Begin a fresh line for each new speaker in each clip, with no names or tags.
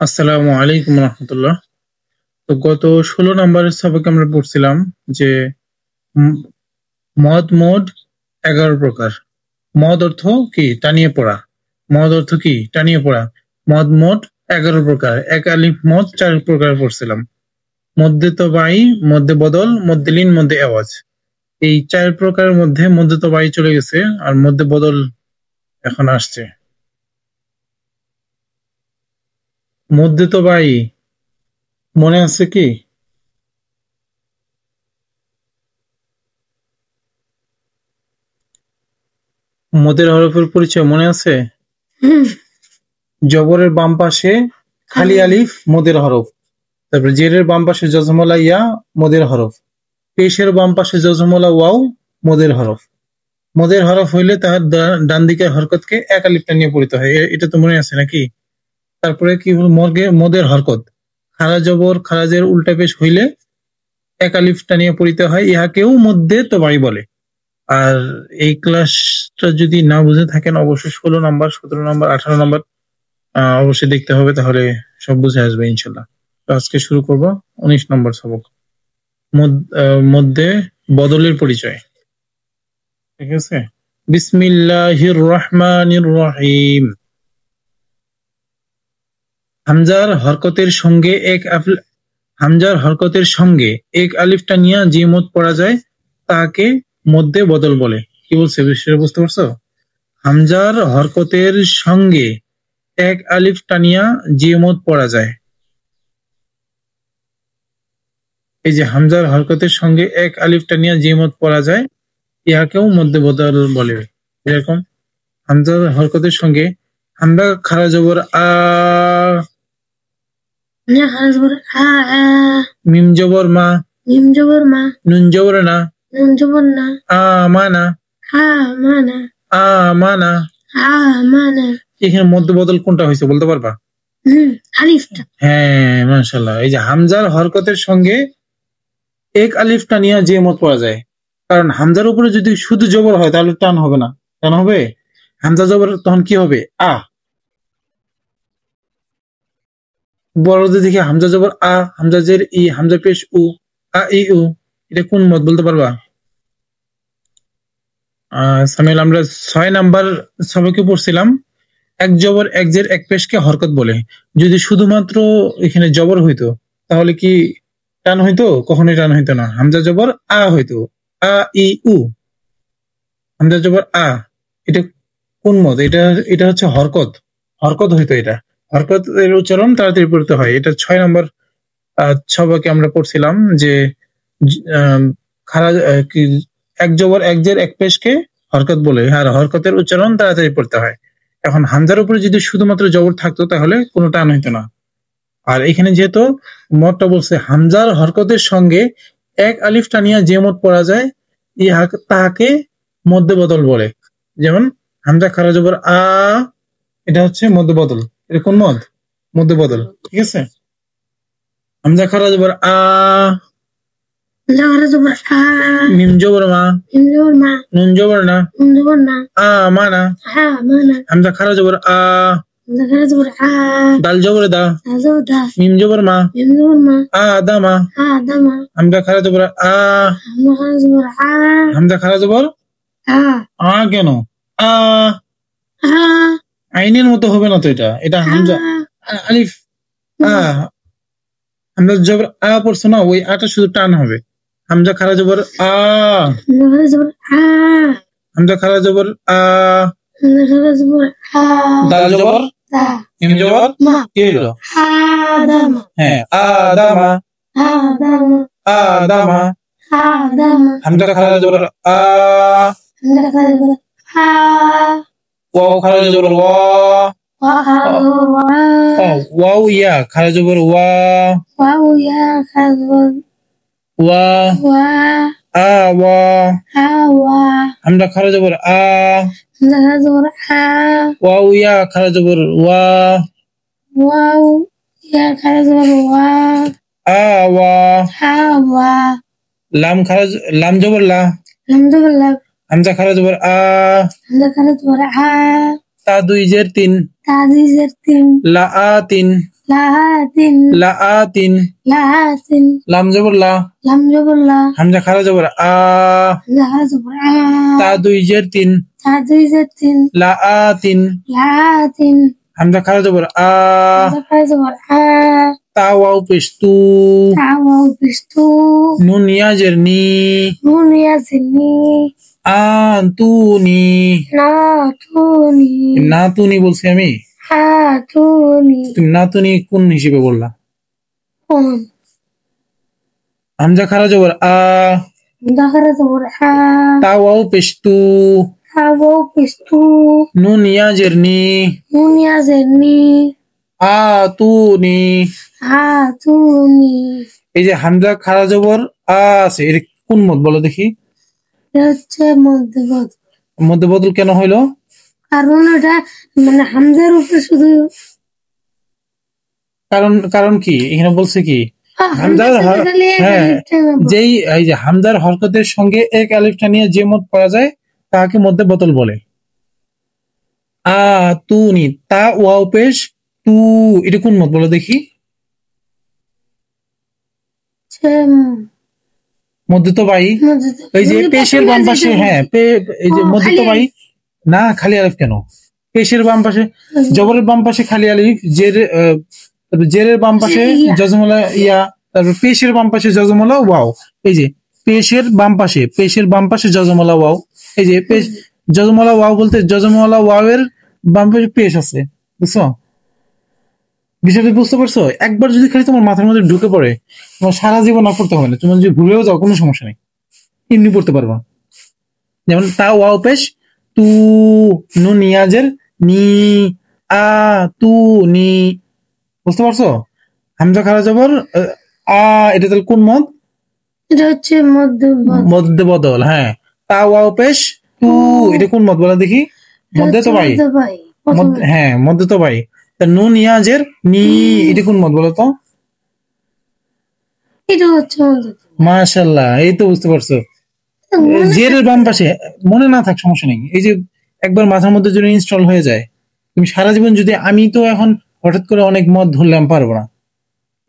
আসসালামু আলাইকুম রহমতুল্লাহ। তো গত 16 নম্বরের সবকে আমরা পড়ছিলাম যে ম- মদ মোট 11 প্রকার। মদ অর্থ কি? টানিয়ে পড়া। মদ অর্থ কি? টানিয়ে পড়া। মদ মোট 11 প্রকার। এক আলিফ মদ 4 প্রকার পড়ছিলাম। মধ্যে তবাই, মধ্যে বদল, মধ্যে লীন, মধ্যে আওয়াজ। এই 4 প্রকারের মধ্যে মধ্যে তবাই চলে গেছে আর মধ্যে বদল এখন আসছে। মধ্যে তবাই মনে আছে কি? মদের হরফের পরিচয় মনে আছে? জবরের বাম পাশে খালি আলিফ মদের হরফ, তারপরে জেরের বাম পাশে জজমলা ইয়া মদের হরফ, পেশের বাম পাশে জজমলা ওয়াও মদের হরফ। মদের হরফ হইলে তাহার ডান দিকের হরকতকে এক আলিফটা নিয়ে পড়িতে হয়, এটা তো মনে আছে নাকি? তারপরে কি হল? মদের হরকত খারা জবর খারাজের উল্টা পেশ হইলে এক আলিফটা নিয়ে পড়িতে হয়, ইহাকেও মধ্যে তবাই বলে। আর এই ক্লাসটা যদি না বুঝে থাকেন অবশ্যই 16 নম্বর, 17 নম্বর, 18 নম্বর অবশ্যই দেখতে হবে, তাহলে সব বুঝে আসবে ইনশাল্লাহ। তো আজকে শুরু করব 19 নম্বর সবক, মধ্যে বদলের পরিচয়। ঠিক আছে, বিসমিল্লাহির রহমানির রহিম। হামজার হরকতের সঙ্গে এক আলিফটা নিয়ে যে মদ পড়া যায় তাকে মধ্যে বদল বলে। কি বলছে বিষয়টা বুঝতে পারছো? হামজার হরকতের সঙ্গে এক আলিফ টানিয়া যে মদ পড়া যায়, এই যে হামজার হরকতের সঙ্গে এক আলিফ টানিয়া যে মদ পড়া যায় ইহাকেও মধ্যে বদল বলে। যেরকম হামজার হরকতের সঙ্গে হামজা খারা জবর আ, মিম জবর মা, নুন জবর না, আমানা, আমানা। এখানে মধ্য বদল কোনটা হয়েছে বলতে পারবা? আলিফটা। হ্যাঁ, মাশাআল্লাহ। এই যে হামজার হরকতের সঙ্গে এক আলিফ টানিয়া যে মত পড়া যায়, কারণ হামজার উপরে যদি শুধু জবর হয় তাহলে টান হবে না। টান হবে হামজা জবর, তখন কি হবে? আ। বড়দের দিকে হামজা জবর আ, হামজা জের ই, হামজা পেশ উ, আ ই উ। এটা কোন মত বলতে পারবা? সামিল, আমরা 6 নাম্বার সবকে পড়ছিলাম এক জবর এক জের এক পেশকে হরকত বলে। যদি শুধুমাত্র এখানে জবর হইতো তাহলে কি টান হইতো? কখনোই টান হইতো না। হামজা জবর আ হইতো, আ ই উ। হামজা জবর আ, এটা কোন মত? এটা এটা হচ্ছে হরকত। হরকত হইতো এটা। হরকত এর উচ্চারণ তাড়াতাড়ি পড়তে হয়। এটা 6 নম্বর সবকে আমরা পড়ছিলাম যে খারা কি এক জবর এক জের এক পেশকে হরকত বলে, আর হরকতের উচ্চারণ তাড়াতাড়ি পড়তে হয়। এখন হামজার উপরে যদি শুধুমাত্র জবর থাকতো তাহলে কোনো টান হইতো না। আর এখানে যেহেতু মতটা বলছে হামজার হরকতের সঙ্গে এক আলিফ টানিয়া যে মত পড়া যায় তাহাকে মধ্যে বদল বলে। যেমন হামজা খারা জবর আ, এটা হচ্ছে মধ্যে বদল। এটা কোন মদ? মধ্যে বদল। ঠিক আছে, হামজা খারা জবর আ, মিম জবর মা, নুন জবর না, আ মানা, হামজা খারা জবর আ, দাল জবর দা, মিম জবর মা, আ দামা, হামজা খারা জবর আ, হামজা খারা জবর আ। কেন আ? আইনের মতো হবে না তো এটা। এটা হামজা আলিফ আ, হামজা জবর আ পড়ছো না, ওই আটা শুধু টান হবে। হামজা খারা জবর আ, হামজা খারা জবর আ, দাল জবর মিম জবর কি হইলো? হ্যাঁ, আদামা, আদামা। হামজা খারা জবর আ, ওয়াও খারা জবর ওয়া, ওয়াও ইয়া খারা জবর ওয়া, ওয়া আ ওয়া, হামজা খারা জবর আ, ওয়াও ইয়া খারা জবর ওয়া, আ ওয়া। লাম জবর লা, হামজা খারা জবর আ, তা দুই জের তিন, লা আ তিন,
লাহাতিন
লাআতিন
লাহাতিন
লাম জবর লা
লাম জবর লা
হামজা খারা জবর আ
হামজা খারা জবর আ
তা দুই জের তিন
তা দুই জের তিন
লাআতিন
লাহাতিন
হামজা খারা জবর আ
হামজা খারা জবর আ
তা ওয়াও পেশ তু
তা ওয়াও পেশ তু
নুন ইয়া জের নি
নুন ইয়া জের নি
আন্তুনি
নাতুনি
নাতুনি বলছি আমি,
হাতুনি
তুমি নাতুনি কোন হিসেবে বললা?
কোন
হামজা খারা জবর আ
হামজা খারা জবর আ
তা ওয়াও পেশ তু
তা ওয়াও পেশ তু
নুন ইয়া জের নি
নুন ইয়া জের নি
আতুনি।
হাতুনি
এই যে হামজা খারা জবর আ আছে, এর কোন মত বলো দেখি?
এটা হচ্ছে মধ্যে বদল।
মধ্যে বদল কেন হইলো?
কারণ এটা মানে হামজার উপরে শুধু
কারণ কি এখানে বলছে কি হামজার হ্যাঁ যেই এই যে হামজার হরকতের সঙ্গে এক আলিফটা নিয়ে যে মত পড়া যায় তাকে মধ্যে বদল বলে। তুনি তা ওয়াও পেশ তু, এটা কোন মত বলো দেখি? মধ্যে তো ভাই এই যে পেশের বাম পাশে, হ্যাঁ এই যে মধ্যে তো ভাই না খালি আলিফ কেন? পেশের বাম পাশে জবরের বাম পাশে খালি আলিফ, জেরের বাম পাশে জজমলা ইয়া, তারপর পেশের বাম পাশে জজমলা ওয়াও। এই যে পেশের বাম পাশে জজমলা ওয়াও। এই যে পেশ জজমলা ওয়াও বলতে জজমলা ওয়াও এর বাম পাশে পেশ আছে, বুঝছো বিষয়টা? বুঝতে পারছো? একবার যদি খালি তোমার মাথার মধ্যে ঢুকে পড়ে তোমার সারা জীবন না পড়তে হবে না, তুমি যদি ভুলেও যাও কোনো সমস্যা নেই, এমনি পড়তে পারবা। যেমন তা ওয়াও পেশ তু নুন ইয়াজের নি তু নি, বুঝতে পারছো? হামজা খারা জবর এটা তাহলে কোন মত?
এটা হচ্ছে
মধ্যে বদল। হ্যাঁ তা ওয়াও পেশ তু, এটা কোন মত বলা দেখি? মধ্যে তো ভাই, হ্যাঁ মধ্যে তো ভাই। তা নুন ইয়াজের নি, এটা কোন মত বলো তো?
এটা হচ্ছে
মাশাআল্লাহ, এই তো বুঝতে পারছো। জেরের বাম পাশে মনে না থাক সমস্যা নেই, এই যে একবার মাথার মধ্যে যদি ইনস্টল হয়ে যায় তুমি সারা জীবন যদি, আমি তো এখন হঠাৎ করে অনেক মদ ধরলাম পারবো না,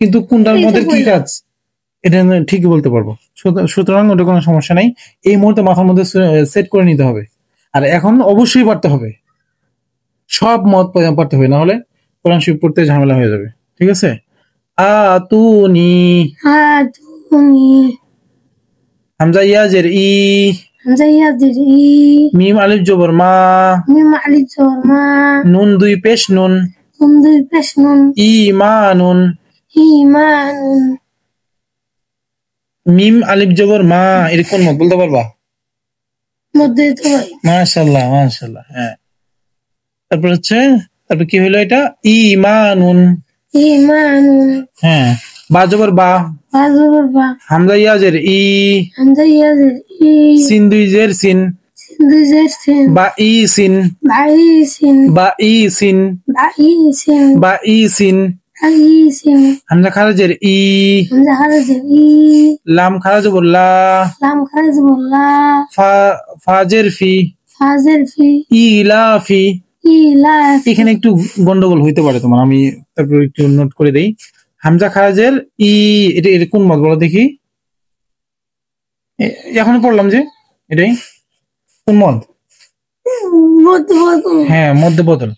কিন্তু কোনটার মদের কি কাজ এটা ঠিকই বলতে পারবো। সুতরাং ওটা কোনো সমস্যা নাই, এই মুহূর্তে মাথার মধ্যে সেট করে নিতে হবে। আর এখন অবশ্যই পারতে হবে, সব মত পারতে হবে, না হলে কোরআন শরীফ পড়তে ঝামেলা হয়ে যাবে। ঠিক আছে? আতুনি হামজা ইয়াজের ই মিম আলিফ জবর মা নুন দুই পেশ নুন ঈমানুন মিম আলিফ জবর মা, এর কোন মত বলতে পারবা? মাশাআল্লাহ মাশাআল্লাহ। হ্যাঁ তারপর কি হইলো এটা? ঈমানুন। হ্যাঁ বা জবর বা হামজা ইয়াজের ই সিন দুই জের সিন বা ই সিন হামজা খারাজের ই লাম খারা জবর লা ফাজের ফি ইলাফি। এখানে একটু গন্ডগোল হইতে পারে তোমার, আমি তারপর একটু নোট করে দেই। হামজা খারাজের ই, এটা কোন মত বলো দেখি? এখন পড়লাম যে এটাই কোন মত? হ্যাঁ মধ্যে বদল।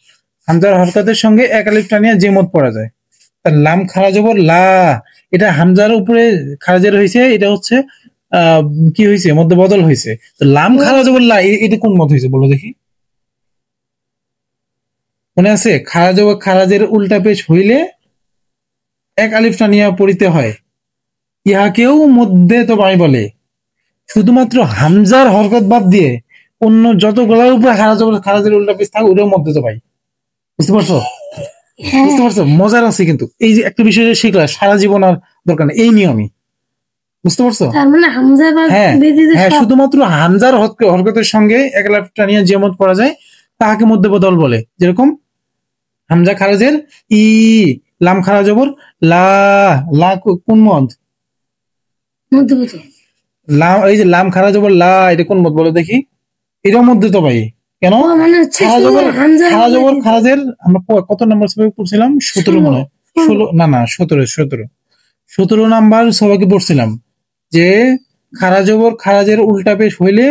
হামজার হরকতের সঙ্গে এক আলিফটা নিয়ে যে মত পড়া যায়। তার লাম খারা জবর লা, এটা হামজার উপরে খারাজের হয়েছে, এটা হচ্ছে কি হয়েছে? মধ্যে বদল হয়েছে। লাম খারা জবর লা, এটা কোন মত হয়েছে বলো দেখি? মনে আছে? খারাজের উল্টা পেশ হইলে এক আলিফটা নিয়ে পড়িতে হয়, ইহাকেও মধ্যে তো ভাই বলে। শুধুমাত্র হামজার হরকত বাদ দিয়ে অন্য যত গলার উপরে খারাজের উল্টা পেশ থাকে ওটাও মধ্যে তো ভাই। বুঝতে পারছো? বুঝতে পারছো? মজার আছে কিন্তু, এই যে একটা বিষয় শিখলা সারা জীবন আর দরকার নেই, এই নিয়মই। বুঝতে পারছো? হ্যাঁ হ্যাঁ, শুধুমাত্র হামজার হরকতের সঙ্গে এক আলিফটা নিয়ে যে মত পড়া যায় তাহাকে মধ্যে বদল বলে। যেরকম হামজা খারাজের ই, লাম খারা জবর লা, কোন মত? লাম, এই যে লাম খারা জবর লা, এটা কোন মত বলো দেখি? এটার মধ্যে তো ভাই। কেন? খারা জবর খারাজের আমরা কত নম্বর পড়ছিলাম? 17 মনে হয়। না 17 নাম্বার সবাইকে পড়ছিলাম যে খারা জবর খারাজের উল্টা পেশ হইলে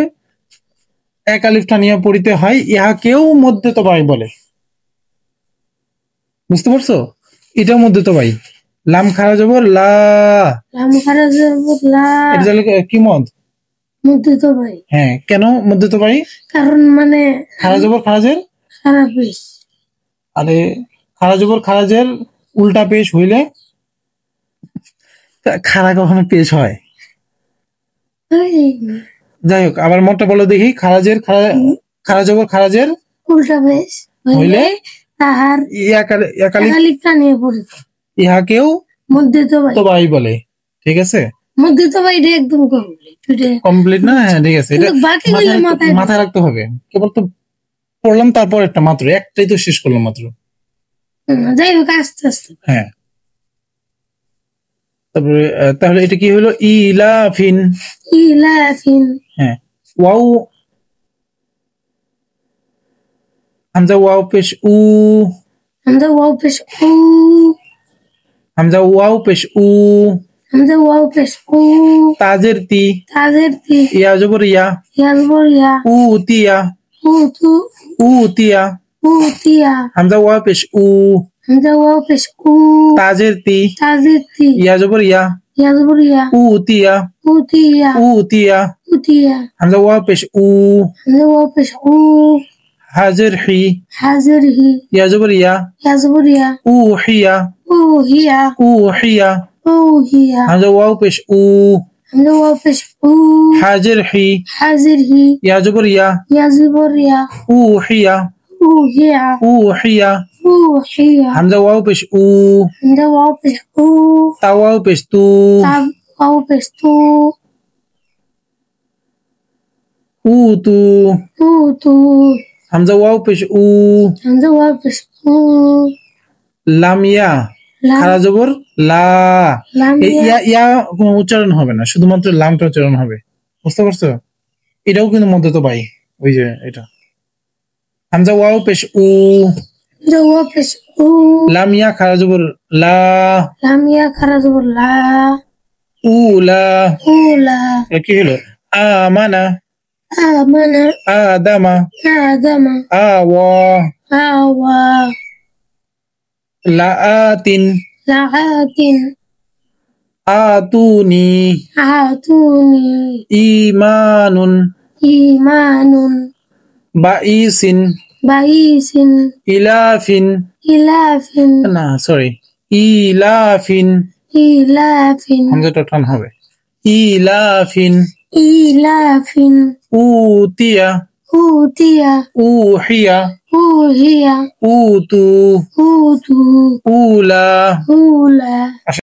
এক আলিফ টানিয়া পড়িতে হয়, ইহাকেও মধ্যে তবাই বলে। বুঝতে পারছো? এটা মধ্যে তবাই। লাম খারা জবর লা,
লাম খারা জবর লা,
এটা তাহলে কি মদ?
মধ্যে তো ভাই।
হ্যাঁ, কেন মধ্যে তবাই?
কারণ মানে
খারা জবর খারাজের
খারাপ পেশ,
আরে খারা জবর খারাজের উল্টা পেশ হইলে খারা কখনো পেশ হয়? যাই হোক, আবার মোটটা বলো দেখি। খারা জবর খারাজের
উল্টা পেশ হইলে তাহার একালিপ টানিয়ে পড়িত,
ইহাকেও
মধ্যে তো ভাই
তবাই বলে। ঠিক আছে,
মধ্যে তো ভাই এটা একদম
কমপ্লিট না? হ্যাঁ ঠিক আছে, এটা
বাকিগুলো
মাথায় রাখতে হবে। কেবল তো পড়লাম, তারপর একটাই তো শেষ করলাম মাত্র।
যাই হোক আস্তে আস্তে।
হ্যাঁ, তারপরে তাহলে এটা কি হলো? ইলাফিন। হ্যাঁ, ওয়াও হামজা ওয়াও পেশ উ,
হামজা ওয়াও পেশ উ,
হামজা ওয়াও পেশ উ,
হামজা ওয়াও পেশ উ,
তাজের তি, ইয়া জবর ইয়া, উতিয়া, হামজা ওয়াও পেশ উ, তাজের তি, ইয়া জবর ইয়া, উতিয়া, হামজা ওয়াও পেশ উ, হাজের হি, ইয়া জবর ইয়া, উহিয়া, হামজা ওয়াও পেশ উ, হাজের হি, ইয়া জবর ইয়া, উহিয়া, হামজা ওয়াও পেশ উ, তা ওয়াও পেশ তু, উতু, হামজা ওয়াও পেশ উ, লামিয়া খারা জবর লা, ইয়া কোনো উচ্চারণ হবে না, শুধুমাত্র লামটা উচ্চারণ হবে। বুঝতে পারছো? এটাও কিন্তু মধ্যে তো পাই, ওই যে এটা। হামজা ওয়াও পেশ উ, লামিয়া খারা জবর লা, উলা, কি হলো? আমানা, আদামা, আওয়া, লাআতিন, আতুনি, ইমানুন, বাইসিন, ইলাফিন, না সরি, ইলাফিন, হামজাটা টান হবে। ইলাফিন, উতিয়া, উহিয়া, উতু, উলা।